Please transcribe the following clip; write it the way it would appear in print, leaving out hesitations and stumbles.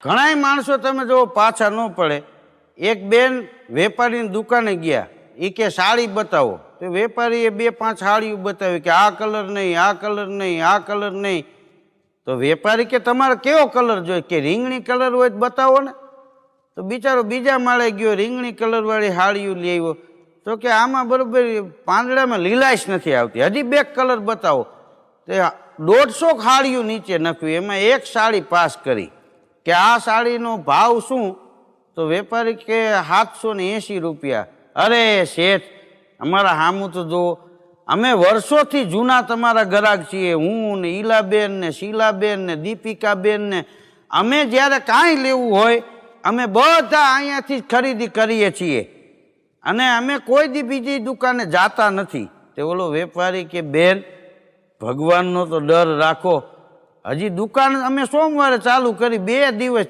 ઘણાય માણસો તમે જો પાછા ન પડે. એક બેન વેપારીની દુકાને ગયા, એ કે સાડી બતાવો, તો વેપારીએ 2-5 સાડીઓ બતાવી કે આ કલર નહીં, આ કલર નહીં, આ કલર નહીં. તો વેપારી કે તમારે કેવો કલર જોઈએ? કે રીંગણી કલર હોય તો બતાવો ને. તો બિચારો બીજા માળે ગયો, રીંગણી કલરવાળી સાડીઓ લઈ આવ્યો. તો કે આમાં બરોબર પાંદડામાં લીલાશ નથી આવતી, હજી 2 કલર બતાવો. તે 150 સાડીઓ નીચે નાખ્યું, એમાં એક સાડી પાસ કરી કે આ સાડીનો ભાવ શું? તો વેપારી કે 780 રૂપિયા. અરે શેઠ, અમારા સામું તો જુઓ, અમે વર્ષોથી જૂના તમારા ગ્રાહક છીએ. હું ને ઈલાબેન ને શીલાબેન ને દીપિકાબેન ને અમે જ્યારે કાંઈ લેવું હોય અમે બધા અહીંયાથી જ ખરીદી કરીએ છીએ અને અમે કોઈ દી બીજી દુકાને જાતા નથી. તે ઓલો વેપારી કે બેન, ભગવાનનો તો ડર રાખો. હજી દુકાન અમે સોમવારે ચાલુ કરી, 2 દિવસ